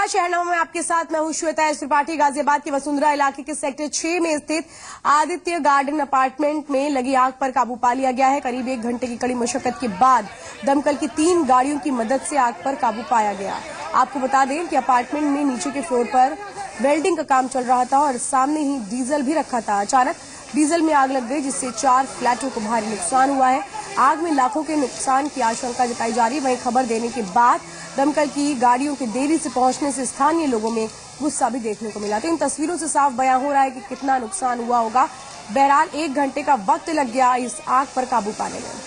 शहरनामा में आपके साथ मैं हूं श्वेता त्रिपाठी। गाजियाबाद के वसुंधरा इलाके के सेक्टर 6 में स्थित आदित्य गार्डन अपार्टमेंट में लगी आग पर काबू पा लिया गया है। करीब 1 घंटे की कड़ी मशक्कत के बाद दमकल की 3 गाड़ियों की मदद से आग पर काबू पाया गया। आपको बता दें कि अपार्टमेंट में नीचे के फ्लोर पर वेल्डिंग का काम चल रहा था और सामने ही डीजल भी रखा था। अचानक डीजल में आग लग गई, जिससे 4 फ्लैटों को भारी नुकसान हुआ है। आग में लाखों के नुकसान की आशंका जताई जा रही। वहीं खबर देने के बाद दमकल की गाड़ियों के देरी से पहुंचने से स्थानीय लोगों में गुस्सा भी देखने को मिला। तो इन तस्वीरों से साफ बयां हो रहा है कि कितना नुकसान हुआ होगा। बहरहाल 1 घंटे का वक्त लग गया इस आग पर काबू पाने में।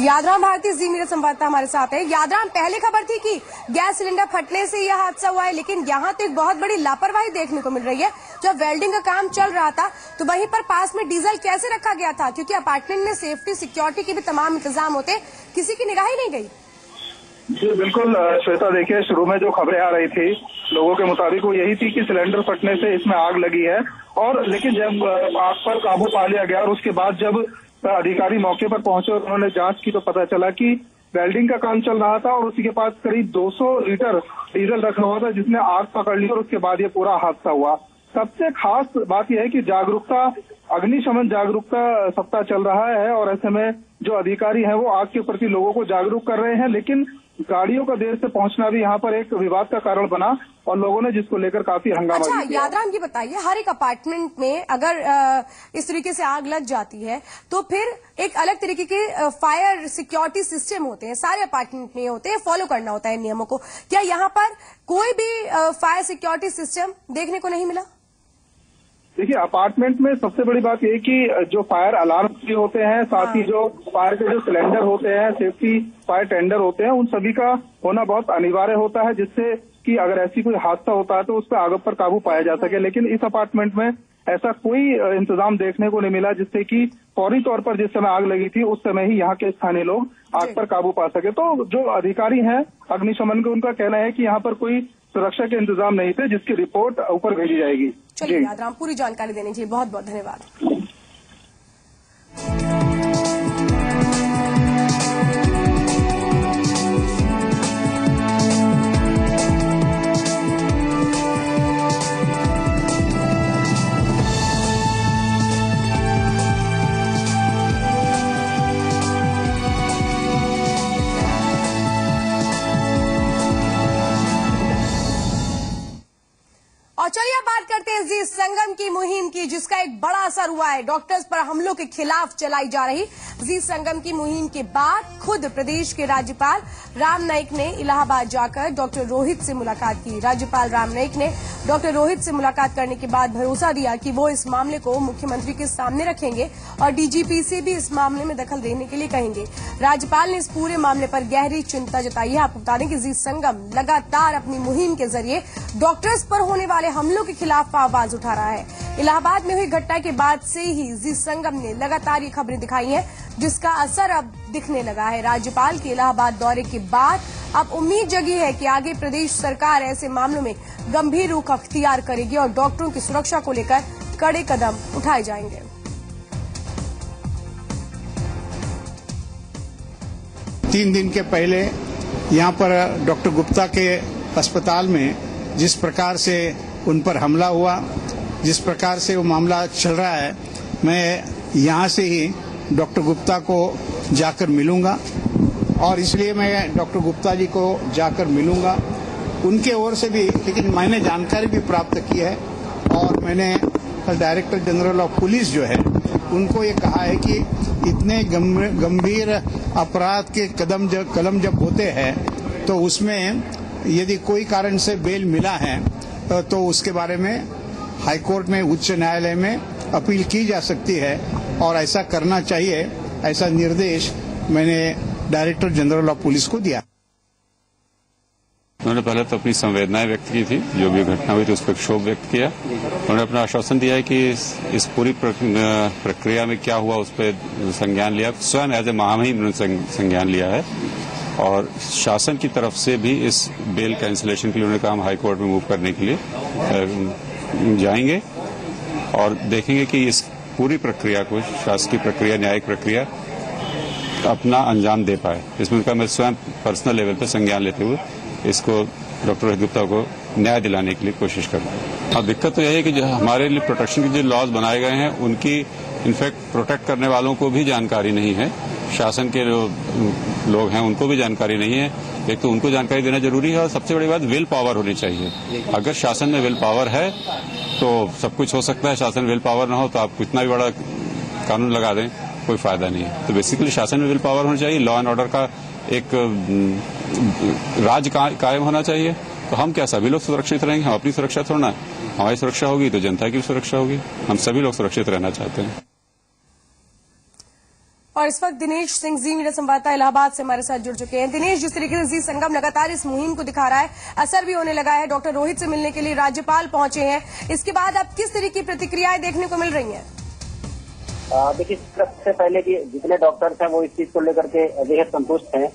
यादराम भारती जी मेरे संवाददाता हमारे साथ है। यादराम, पहले खबर थी कि गैस सिलेंडर फटने से यह हादसा हुआ है, लेकिन यहाँ तो एक बहुत बड़ी लापरवाही देखने को मिल रही है। जब वेल्डिंग का काम चल रहा था तो वहीं पर पास में डीजल कैसे रखा गया था? क्योंकि अपार्टमेंट में सेफ्टी सिक्योरिटी के भी तमाम इंतजाम होते, किसी की निगाह ही नहीं गई। जी बिल्कुल श्वेता, देखिए शुरू में जो खबरें आ रही थी लोगों के मुताबिक वो यही थी कि सिलेंडर फटने से इसमें आग लगी है, और लेकिन जब आग पर काबू पा लिया गया और उसके बाद जब अधिकारी मौके पर पहुंचे और उन्होंने जांच की तो पता चला कि वेल्डिंग का काम चल रहा था और उसी के पास करीब 200 लीटर डीजल रखा हुआ था, जिसने आग पकड़ ली और उसके बाद ये पूरा हादसा हुआ। सबसे खास बात यह है कि जागरूकता, अग्निशमन जागरूकता सप्ताह चल रहा है और ऐसे में जो अधिकारी हैं वो आग के प्रति लोगों को जागरूक कर रहे हैं, लेकिन गाड़ियों का देर से पहुंचना भी यहाँ पर एक विवाद का कारण बना और लोगों ने जिसको लेकर काफी हंगामा किया। अच्छा यादराम, ये बताइए, हर एक अपार्टमेंट में अगर इस तरीके से आग लग जाती है तो फिर एक अलग तरीके के फायर सिक्योरिटी सिस्टम होते हैं, सारे अपार्टमेंट में होते हैं, फॉलो करना होता है नियमों को। क्या यहाँ पर कोई भी फायर सिक्योरिटी सिस्टम देखने को नहीं मिला? देखिए अपार्टमेंट में सबसे बड़ी बात यह कि जो फायर अलार्म भी होते हैं, साथ ही जो फायर के जो सिलेंडर होते हैं, सेफ्टी फायर टेंडर होते हैं, उन सभी का होना बहुत अनिवार्य होता है, जिससे कि अगर ऐसी कोई हादसा होता है तो उस पर आग पर काबू पाया जा सके। लेकिन इस अपार्टमेंट में ऐसा कोई इंतजाम देखने को नहीं मिला, जिससे कि फौरी तौर पर जिस समय आग लगी थी उस समय ही यहाँ के स्थानीय लोग आग पर काबू पा सके। तो जो अधिकारी हैं अग्निशमन के, उनका कहना है कि यहाँ पर कोई सुरक्षा के इंतजाम नहीं थे, जिसकी रिपोर्ट ऊपर भेजी जाएगी। चलिए यादराम, पूरी जानकारी देने के लिए बहुत बहुत धन्यवाद। और चलिए अब बात करते हैं जी संगम की मुहिम की, जिसका एक बड़ा असर हुआ है। डॉक्टर्स पर हमलों के खिलाफ चलाई जा रही जी संगम की मुहिम के बाद खुद प्रदेश के राज्यपाल राम नाईक ने इलाहाबाद जाकर डॉक्टर रोहित से मुलाकात की। राज्यपाल राम नाईक ने डॉक्टर रोहित से मुलाकात करने के बाद भरोसा दिया कि वो इस मामले को मुख्यमंत्री के सामने रखेंगे और डीजीपी से भी इस मामले में दखल देने के लिए कहेंगे। राज्यपाल ने इस पूरे मामले पर गहरी चिंता जताई है। आपको बता दें कि जी संगम लगातार अपनी मुहिम के जरिए डॉक्टर्स पर होने वाले हमलों के खिलाफ आवाज उठा रहा है। इलाहाबाद में हुई घटना के बाद से ही जी संगम ने लगातार ये खबरें दिखाई हैं, जिसका असर अब दिखने लगा है। राज्यपाल के इलाहाबाद दौरे के बाद अब उम्मीद जगी है कि आगे प्रदेश सरकार ऐसे मामलों में गंभीर रुख अख्तियार करेगी और डॉक्टरों की सुरक्षा को लेकर कड़े कदम उठाए जाएंगे। 3 दिन के पहले यहाँ पर डॉक्टर गुप्ता के अस्पताल में जिस प्रकार से उन पर हमला हुआ, जिस प्रकार से वो मामला चल रहा है, मैं यहाँ से ही डॉक्टर गुप्ता को जाकर मिलूंगा और इसलिए मैं डॉक्टर गुप्ता जी को जाकर मिलूंगा उनके ओर से भी। लेकिन मैंने जानकारी भी प्राप्त की है और मैंने डायरेक्टर जनरल ऑफ पुलिस जो है उनको ये कहा है कि इतने गंभीर अपराध के कलम जब होते हैं तो उसमें यदि कोई कारण से बेल मिला है तो उसके बारे में हाईकोर्ट में, उच्च न्यायालय में अपील की जा सकती है और ऐसा करना चाहिए। ऐसा निर्देश मैंने डायरेक्टर जनरल ऑफ पुलिस को दिया। उन्होंने पहले तो अपनी संवेदनाएं व्यक्त की थी, जो भी घटना हुई थी उस पर क्षोभ व्यक्त किया। उन्होंने अपना आश्वासन दिया है कि इस पूरी प्रक्रिया में क्या हुआ उस पर संज्ञान लिया। स्वयं एज ए महामहिम उन्होंने संज्ञान लिया है और शासन की तरफ से भी इस बेल कैंसिलेशन के लिए उन्होंने कहा हम हाई कोर्ट में मूव करने के लिए जाएंगे और देखेंगे कि इस पूरी प्रक्रिया को, शासकीय प्रक्रिया, न्यायिक प्रक्रिया अपना अंजाम दे पाए। इसमें उनका मैं स्वयं पर्सनल लेवल पर संज्ञान लेते हुए इसको डॉक्टर रोहित गुप्ता को न्याय दिलाने के लिए कोशिश कर रहे हैं। अब दिक्कत तो यही है कि जो हमारे लिए प्रोटेक्शन के जो लॉज बनाए गए हैं उनकी इनफैक्ट प्रोटेक्ट करने वालों को भी जानकारी नहीं है, शासन के जो लोग हैं उनको भी जानकारी नहीं है। एक तो उनको जानकारी देना जरूरी है और सबसे बड़ी बात विल पावर होनी चाहिए। अगर शासन में विल पावर है तो सब कुछ हो सकता है, शासन में विल पावर ना हो तो आप कितना भी बड़ा कानून लगा दें कोई फायदा नहीं है। तो बेसिकली शासन में विल पावर होनी चाहिए, लॉ एंड ऑर्डर का एक राज कायम होना चाहिए। तो हम क्या सभी लोग सुरक्षित रहेंगे? हम अपनी सुरक्षा थोड़ा ना, हमारी सुरक्षा होगी तो जनता की भी सुरक्षा होगी। हम सभी लोग सुरक्षित रहना चाहते हैं। और इस वक्त दिनेश सिंह जी मेरे संवाददाता इलाहाबाद से हमारे साथ जुड़ चुके हैं। दिनेश, जिस तरीके से जी संगम लगातार इस मुहिम को दिखा रहा है, असर भी होने लगा है। डॉक्टर रोहित से मिलने के लिए राज्यपाल पहुंचे हैं। इसके बाद अब किस तरह की प्रतिक्रियाएं देखने को मिल रही हैं? देखिए, सबसे पहले कि जितने डॉक्टर्स हैं वो इस चीज को लेकर के बेहद संतुष्ट हैं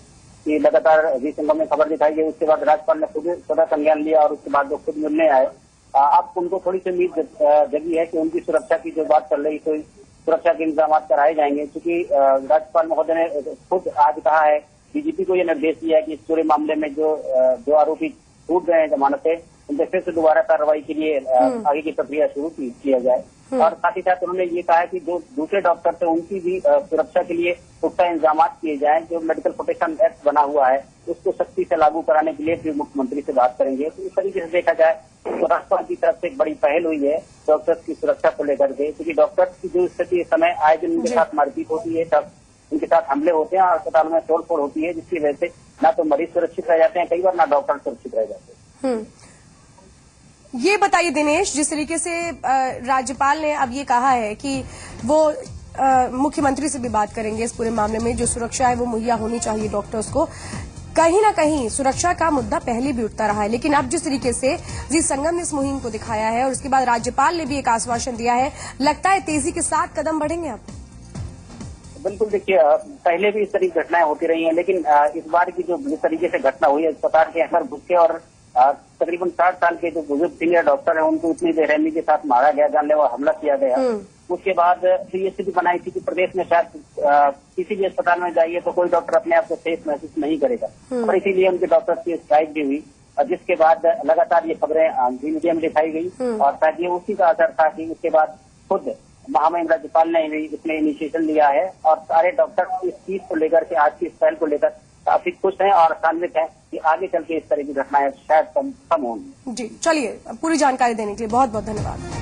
कि लगातार जी संगम में खबर दिखाई गई। उसके बाद राज्यपाल ने खुद स्वतः संज्ञान लिया और उसके बाद वो खुद मिलने आए। अब उनको थोड़ी सी उम्मीद जगी है कि उनकी सुरक्षा की जो बात चल रही तो सुरक्षा के इंतजाम कराए जाएंगे, क्योंकि राज्यपाल महोदय ने खुद आज कहा है, डीजीपी को यह निर्देश दिया है कि इस पूरे मामले में जो आरोपी छूट गए हैं जमानत से, उनसे फिर से दोबारा कार्रवाई के लिए आगे की प्रक्रिया शुरू किया जाए। और साथ ही साथ उन्होंने ये कहा है कि जो दूसरे डॉक्टर थे उनकी भी सुरक्षा के लिए पुख्ता इंतजाम किए जाएं। जो मेडिकल प्रोटेक्शन एक्ट बना हुआ है उसको सख्ती से लागू कराने के लिए भी मुख्यमंत्री से बात करेंगे। तो इस तरीके से देखा जाए तो राज्यपाल की तरफ से एक बड़ी पहल हुई है डॉक्टर्स की सुरक्षा को लेकर के, क्योंकि डॉक्टर्स की जो स्थिति इस समय आए दिन उनके साथ मारपीट होती है, तब उनके साथ हमले होते हैं और अस्पतालों में तोड़फोड़ होती है, जिसकी वजह से ना तो मरीज सुरक्षित रह जाते हैं कई बार, ना डॉक्टर सुरक्षित रह जाते हैं। ये बताइए दिनेश, जिस तरीके से राज्यपाल ने अब ये कहा है कि वो मुख्यमंत्री से भी बात करेंगे इस पूरे मामले में, जो सुरक्षा है वो मुहैया होनी चाहिए डॉक्टर्स को। कहीं ना कहीं सुरक्षा का मुद्दा पहले भी उठता रहा है, लेकिन अब जिस तरीके से जी संगम ने इस मुहिम को दिखाया है और उसके बाद राज्यपाल ने भी एक आश्वासन दिया है, लगता है तेजी के साथ कदम बढ़ेंगे अब? बिल्कुल, देखिए पहले भी इस तरह की घटनाएं होती रही हैं, लेकिन इस बार की जो जिस तरीके से घटना हुई है अस्पताल के अंदर घुस के और तकरीबन 60 साल के जो बुजुर्ग सीनियर डॉक्टर हैं उनको इतनी बेरहमी के साथ मारा गया, जानलेवा हमला किया गया। उसके बाद फिर ये स्थिति बनाई थी कि प्रदेश में शायद किसी भी अस्पताल में जाइए तो कोई डॉक्टर अपने आप को सेफ महसूस नहीं करेगा, और इसीलिए उनके डॉक्टर्स की स्ट्राइक भी हुई, जिसके बाद लगातार ये खबरें मीडिया में दिखाई गई। और शायद ये उसी का असर था कि उसके बाद खुद महामहिम राज्यपाल ने भी इसमें इनिशिएशन लिया है और सारे डॉक्टर इस चीज को लेकर के, आज की इस पहल को लेकर काफी खुश हैं और आशान्वित हैं कि आगे चल के इस तरह की घटनाएं शायद कम होंगी। जी, चलिए, पूरी जानकारी देने के लिए बहुत बहुत धन्यवाद।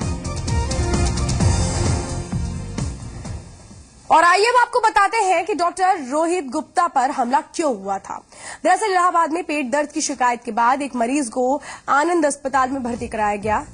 और आइए अब आपको बताते हैं कि डॉक्टर रोहित गुप्ता पर हमला क्यों हुआ था। दरअसल इलाहाबाद में पेट दर्द की शिकायत के बाद एक मरीज को आनंद अस्पताल में भर्ती कराया गया,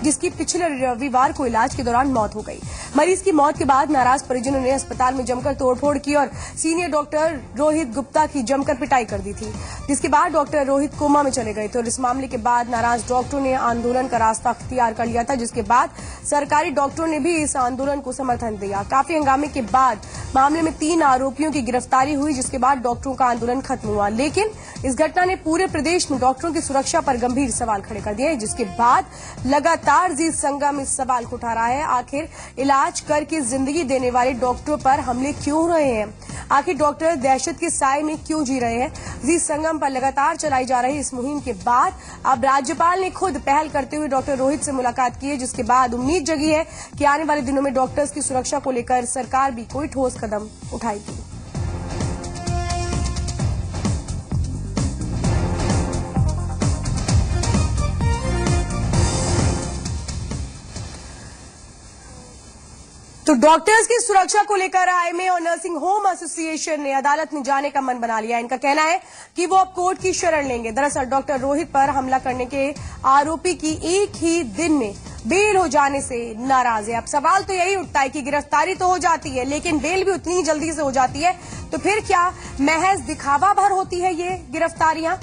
जिसकी पिछले रविवार को इलाज के दौरान मौत हो गई। मरीज की मौत के बाद नाराज परिजनों ने अस्पताल में जमकर तोड़फोड़ की और सीनियर डॉक्टर रोहित गुप्ता की जमकर पिटाई कर दी थी, जिसके बाद डॉक्टर रोहित कोमा में चले गए थे। और इस मामले के बाद नाराज डॉक्टरों ने आंदोलन का रास्ता अख्तियार कर लिया था, जिसके बाद सरकारी डॉक्टरों ने भी इस आंदोलन को समर्थन दिया। काफी हंगामे के बाद मामले में 3 आरोपियों की गिरफ्तारी हुई, जिसके बाद डॉक्टरों का आंदोलन खत्म हुआ। लेकिन इस घटना ने पूरे प्रदेश में डॉक्टरों की सुरक्षा पर गंभीर सवाल खड़े कर दिए, जिसके बाद लगातार जी संगम इस सवाल को उठा रहा है, आखिर इलाज करके जिंदगी देने वाले डॉक्टरों पर हमले क्यों हो रहे हैं, आखिर डॉक्टर दहशत के साए में क्यों जी रहे हैं। जी संगम पर लगातार चलाई जा रही इस मुहिम के बाद अब राज्यपाल ने खुद पहल करते हुए डॉक्टर रोहित से मुलाकात की है, जिसके बाद उम्मीद जगी है कि आने वाले दिनों में डॉक्टर्स की सुरक्षा को लेकर सरकार भी कोई ठोस कदम उठाएगी। तो डॉक्टर्स की सुरक्षा को लेकर आईएमए और नर्सिंग होम एसोसिएशन ने अदालत में जाने का मन बना लिया। इनका कहना है कि वो अब कोर्ट की शरण लेंगे। दरअसल डॉक्टर रोहित पर हमला करने के आरोपी की एक ही दिन में बेल हो जाने से नाराज है। अब सवाल तो यही उठता है कि गिरफ्तारी तो हो जाती है, लेकिन बेल भी उतनी ही जल्दी से हो जाती है, तो फिर क्या महज दिखावा भर होती है ये गिरफ्तारियां?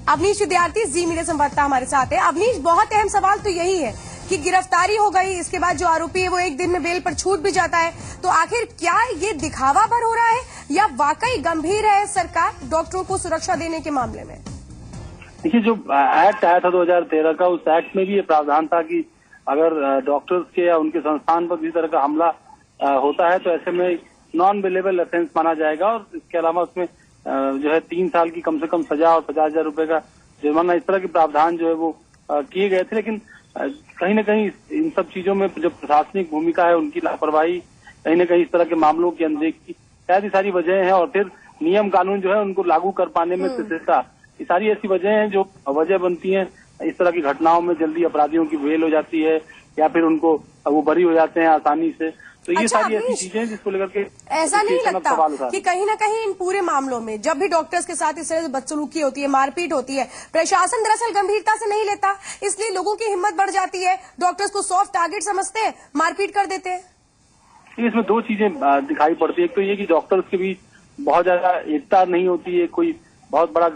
अवनीश विद्यार्थी जी मीडिया संवाददाता हमारे साथ है। अवनीश, बहुत अहम सवाल तो यही है कि गिरफ्तारी हो गई, इसके बाद जो आरोपी है वो एक दिन में बेल पर छूट भी जाता है, तो आखिर क्या ये दिखावा भर हो रहा है या वाकई गंभीर है सरकार डॉक्टरों को सुरक्षा देने के मामले में? देखिए, जो एक्ट आया था 2013 का, उस एक्ट में भी ये प्रावधान था कि अगर डॉक्टर्स के या उनके संस्थान पर किसी तरह का हमला होता है तो ऐसे में नॉन अवेलेबल ऑफेंस माना जाएगा और इसके अलावा उसमें जो है 3 साल की कम से कम सजा और 50,000 रुपए का जुर्माना, इस तरह के प्रावधान जो है वो किए गए थे। लेकिन कहीं न कहीं इन सब चीजों में जो प्रशासनिक भूमिका है, उनकी लापरवाही, कहीं न कहीं इस तरह के मामलों की अनदेखी, शायद ये सारी वजह है। और फिर नियम कानून जो है उनको लागू कर पाने में शिथिलता, ये सारी ऐसी वजह हैं जो वजह बनती हैं इस तरह की घटनाओं में जल्दी अपराधियों की बेल हो जाती है या फिर उनको वो बरी हो जाते हैं आसानी से। तो ये सारी ऐसी चीजें जिसको लेकर के ऐसा नहीं लगता कि कहीं ना कहीं इन पूरे मामलों में जब भी डॉक्टर्स के साथ इस तरह से बदसलूकी होती है, मारपीट होती है, प्रशासन दरअसल गंभीरता से नहीं लेता, इसलिए लोगों की हिम्मत बढ़ जाती है, डॉक्टर्स को सॉफ्ट टारगेट समझते हैं, मारपीट कर देते हैं? इसमें दो चीजें दिखाई पड़ती है। एक तो ये कि डॉक्टर्स के बीच बहुत ज्यादा एकता नहीं होती है, कोई बहुत बड़ा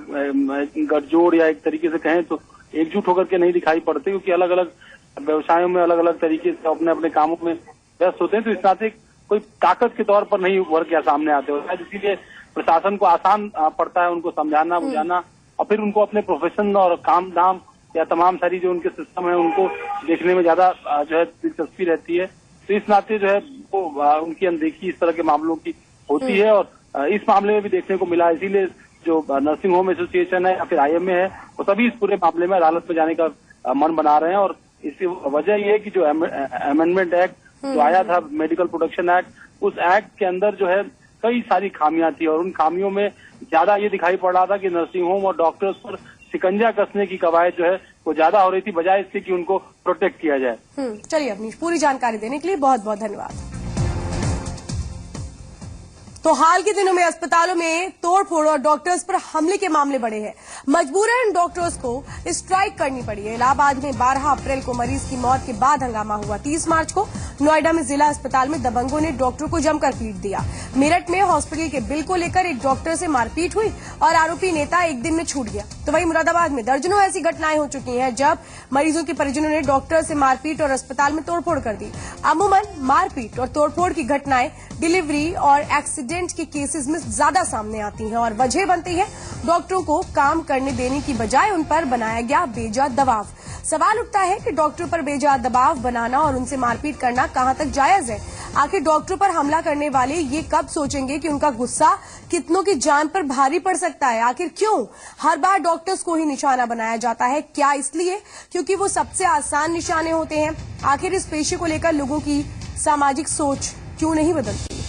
गठजोड़ या एक तरीके से कहें तो एकजुट होकर के नहीं दिखाई पड़ते, क्योंकि अलग अलग व्यवसायों में अलग अलग तरीके से अपने अपने कामों में व्यस्त होते हैं। तो इस नाते कोई ताकत के तौर पर नहीं उभर के सामने आते होते हैं, इसीलिए प्रशासन को आसान पड़ता है उनको समझाना बुझाना और फिर उनको अपने प्रोफेशन और काम धाम या तमाम सारी जो उनके सिस्टम है उनको देखने में ज्यादा जो है दिलचस्पी रहती है। तो इस नाते जो है वो उनकी अनदेखी इस तरह के मामलों की होती है और इस मामले में भी देखने को मिला। इसीलिए जो नर्सिंग होम एसोसिएशन है या फिर IMA है वो सभी इस पूरे मामले में अदालत में जाने का मन बना रहे हैं। और इसकी वजह ये है कि जो अमेंडमेंट एक्ट जो आया था, मेडिकल प्रोटेक्शन एक्ट, उस एक्ट के अंदर जो है कई सारी खामियां थी और उन खामियों में ज्यादा ये दिखाई पड़ रहा था कि नर्सिंग होम और डॉक्टर्स पर शिकंजा कसने की कवायद जो है वो ज्यादा हो रही थी, बजाय इससे कि उनको प्रोटेक्ट किया जाए। चलिए अवनीश, पूरी जानकारी देने के लिए बहुत बहुत धन्यवाद। तो हाल के दिनों में अस्पतालों में तोड़फोड़ और डॉक्टर्स पर हमले के मामले बढ़े हैं। मजबूरन डॉक्टर्स को स्ट्राइक करनी पड़ी है। इलाहाबाद में 12 अप्रैल को मरीज की मौत के बाद हंगामा हुआ। 30 मार्च को नोएडा में जिला अस्पताल में दबंगों ने डॉक्टर को जमकर पीट दिया। मेरठ में हॉस्पिटल के बिल को लेकर एक डॉक्टर से मारपीट हुई और आरोपी नेता एक दिन में छूट गया। तो वहीं मुरादाबाद में दर्जनों ऐसी घटनाएं हो चुकी हैं जब मरीजों के परिजनों ने डॉक्टर से मारपीट और अस्पताल में तोड़फोड़ कर दी। अमूमन मारपीट और तोड़फोड़ की घटनाएं डिलीवरी और एक्सीडेंट के केसेस में ज्यादा सामने आती हैं और वजह बनती है डॉक्टरों को काम करने देने की बजाय उन पर बनाया गया बेजा दबाव। सवाल उठता है कि डॉक्टरों पर बेजा दबाव बनाना और उनसे मारपीट करना कहां तक जायज है? आखिर डॉक्टरों पर हमला करने वाले ये कब सोचेंगे कि उनका गुस्सा कितनों की जान पर भारी पड़ सकता है? आखिर क्यों हर बार डॉक्टर्स को ही निशाना बनाया जाता है? क्या इसलिए क्योंकि वो सबसे आसान निशाने होते हैं? आखिर इस पेशे को लेकर लोगों की सामाजिक सोच क्यों नहीं बदलती?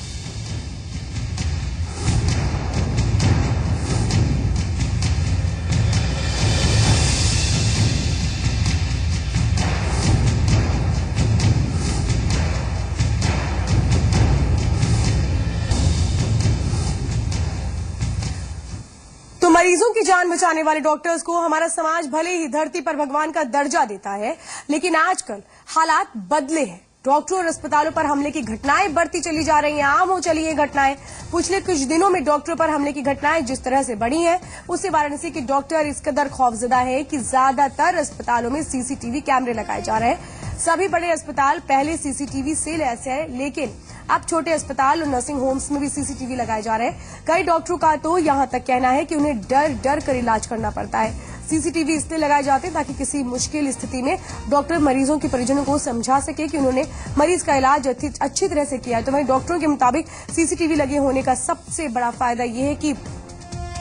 तो मरीजों की जान बचाने वाले डॉक्टर्स को हमारा समाज भले ही धरती पर भगवान का दर्जा देता है, लेकिन आजकल हालात बदले हैं। डॉक्टरों और अस्पतालों पर हमले की घटनाएं बढ़ती चली जा रही हैं, आम हो चली है घटनाएं। पिछले कुछ दिनों में डॉक्टरों पर हमले की घटनाएं जिस तरह से बढ़ी हैं, उससे वाराणसी के डॉक्टर इस कदर खौफजदा है कि ज्यादातर अस्पतालों में CCTV कैमरे लगाए जा रहे हैं। सभी बड़े अस्पताल पहले CCTV से लैस है, लेकिन अब छोटे अस्पताल और नर्सिंग होम्स में भी CCTV लगाए जा रहे हैं। कई डॉक्टरों का तो यहां तक कहना है कि उन्हें डर डर कर इलाज करना पड़ता है। CCTV इसलिए लगाए जाते हैं ताकि किसी मुश्किल स्थिति में डॉक्टर मरीजों के परिजनों को समझा सके कि उन्होंने मरीज का इलाज अच्छी तरह से किया है। तो वहीं डॉक्टरों के मुताबिक CCTV लगे होने का सबसे बड़ा फायदा यह है कि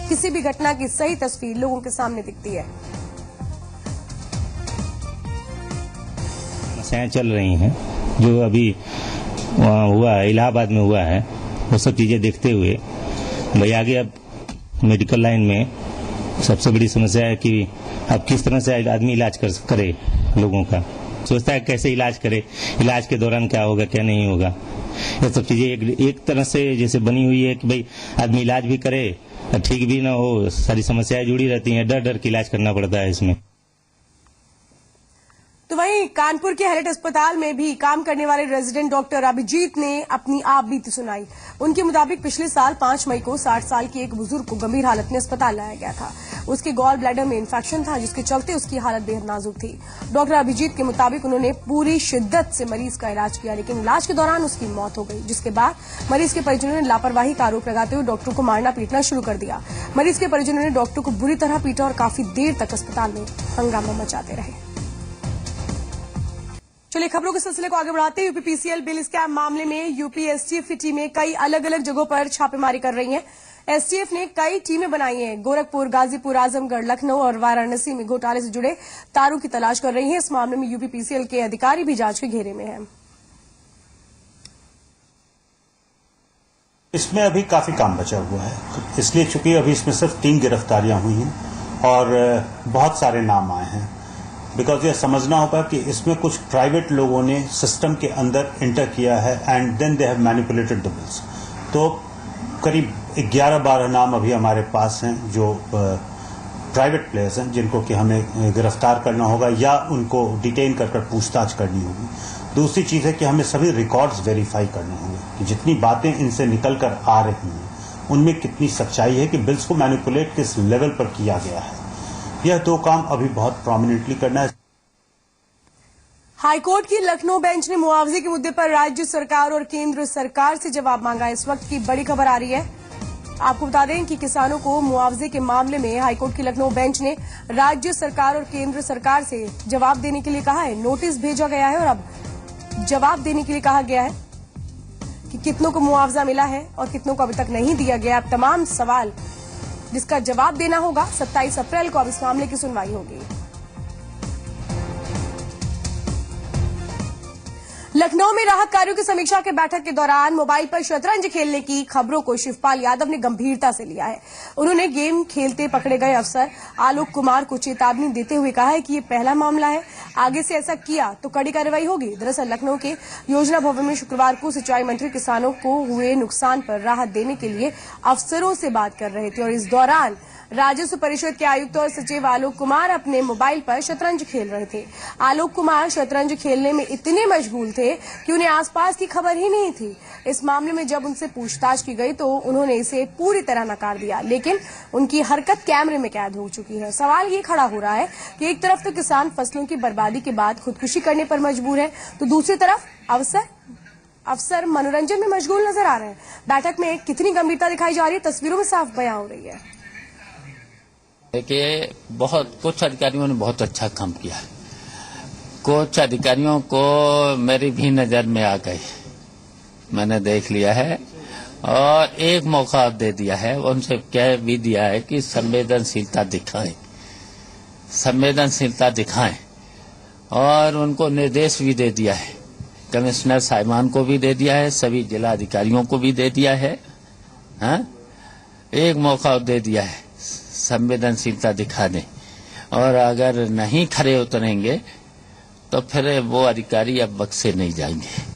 किसी भी घटना की सही तस्वीर लोगों के सामने दिखती है। समस्याएं चल रही हैं जो अभी हुआ है, इलाहाबाद में हुआ है, वो सब चीजें देखते हुए भाई आगे अब मेडिकल लाइन में सबसे बड़ी समस्या है कि अब किस तरह से आदमी इलाज करे लोगों का। सोचता है कैसे इलाज करे, इलाज के दौरान क्या होगा क्या नहीं होगा। ये सब चीजें एक तरह से जैसे बनी हुई है कि भाई आदमी इलाज भी करे ठीक भी ना हो, सारी समस्याएं जुड़ी रहती हैं, डर डर के इलाज करना पड़ता है इसमें। तो वहीं कानपुर के हैलेट अस्पताल में भी काम करने वाले रेजिडेंट डॉक्टर अभिजीत ने अपनी आप बीती सुनाई। उनके मुताबिक पिछले साल 5 मई को 60 साल के एक बुजुर्ग को गंभीर हालत में अस्पताल लाया गया था। उसके गॉल ब्लैडर में इन्फेक्शन था, जिसके चलते उसकी हालत बेहद नाजुक थी। डॉक्टर अभिजीत के मुताबिक उन्होंने पूरी शिद्दत से मरीज का इलाज किया, लेकिन इलाज के दौरान उसकी मौत हो गई, जिसके बाद मरीज के परिजनों ने लापरवाही का आरोप लगाते हुए डॉक्टर को मारना पीटना शुरू कर दिया। मरीज के परिजनों ने डॉक्टर को बुरी तरह पीटा और काफी देर तक अस्पताल में हंगामा मचाते रहे। चलिए खबरों के सिलसिले को आगे बढ़ाते हैं। यूपीपीसीएल बिल स्कैम मामले में यूपी एसटीएफ की टीमें कई अलग अलग जगहों पर छापेमारी कर रही हैं। एसटीएफ ने कई टीमें बनाई हैं। गोरखपुर, गाजीपुर, आजमगढ़, लखनऊ और वाराणसी में घोटाले से जुड़े तारों की तलाश कर रही है। इस मामले में यूपीपीसीएल के अधिकारी भी जांच के घेरे में हैं। इसमें अभी काफी काम बचा हुआ है, इसलिए चूंकि अभी इसमें सिर्फ 3 गिरफ्तारियां हुई हैं और बहुत सारे नाम आए हैं। बिकॉज ये समझना होगा कि इसमें कुछ प्राइवेट लोगों ने सिस्टम के अंदर इंटर किया है and then they have manipulated the bills. तो करीब 11-12 नाम अभी हमारे पास हैं जो प्राइवेट प्लेयर्स हैं, जिनको कि हमें गिरफ्तार करना होगा या उनको डिटेन कर पूछताछ करनी होगी। दूसरी चीज है कि हमें सभी रिकॉर्ड्स वेरीफाई करने होंगे कि जितनी बातें इनसे निकल कर आ रही हैं उनमें कितनी सच्चाई है, कि बिल्स को मैनिपुलेट किस लेवल पर किया गया है। यह 2 काम अभी बहुत प्रोमिनेंटली करना है। हाईकोर्ट की लखनऊ बेंच ने मुआवजे के मुद्दे पर राज्य सरकार और केंद्र सरकार से जवाब मांगा। इस वक्त की बड़ी खबर आ रही है। आपको बता दें कि किसानों को मुआवजे के मामले में हाईकोर्ट की लखनऊ बेंच ने राज्य सरकार और केंद्र सरकार से जवाब देने के लिए कहा है। नोटिस भेजा गया है और अब जवाब देने के लिए कहा गया है कि कितनों को मुआवजा मिला है और कितनों को अभी तक नहीं दिया गया। अब तमाम सवाल जिसका जवाब देना होगा। 27 अप्रैल को अब इस मामले की सुनवाई होगी। लखनऊ में राहत कार्यों की समीक्षा के बैठक के दौरान मोबाइल पर शतरंज खेलने की खबरों को शिवपाल यादव ने गंभीरता से लिया है। उन्होंने गेम खेलते पकड़े गए अफसर आलोक कुमार को चेतावनी देते हुए कहा है कि ये पहला मामला है, आगे से ऐसा किया तो कड़ी कार्रवाई होगी। दरअसल लखनऊ के योजना भवन में शुक्रवार को सिंचाई मंत्री किसानों को हुए नुकसान पर राहत देने के लिए अफसरों से बात कर रहे थे और इस दौरान राजस्व परिषद के आयुक्त और सचिव आलोक कुमार अपने मोबाइल पर शतरंज खेल रहे थे। आलोक कुमार शतरंज खेलने में इतने मशगूल थे कि उन्हें आसपास की खबर ही नहीं थी। इस मामले में जब उनसे पूछताछ की गई तो उन्होंने इसे पूरी तरह नकार दिया, लेकिन उनकी हरकत कैमरे में कैद हो चुकी है। सवाल ये खड़ा हो रहा है कि एक तरफ तो किसान फसलों की बर्बादी के बाद खुदकुशी करने पर मजबूर है, तो दूसरी तरफ अफसर मनोरंजन में मशगूल नजर आ रहे हैं। बैठक में कितनी गंभीरता दिखाई जा रही है, तस्वीरों में साफ बयां हो रही है। देखिए, कुछ अधिकारियों ने बहुत अच्छा काम किया। कुछ अधिकारियों को मेरी भी नजर में आ गए, मैंने देख लिया है और एक मौका दे दिया है। उनसे कह भी दिया है कि संवेदनशीलता दिखाएं और उनको निर्देश भी दे दिया है। कमिश्नर साहिबान को भी दे दिया है, सभी जिला अधिकारियों को भी दे दिया है। एक मौका दे दिया है, संवेदनशीलता दिखा दें और अगर नहीं खरे उतरेंगे तो फिर वो अधिकारी अब बख्शे नहीं जाएंगे।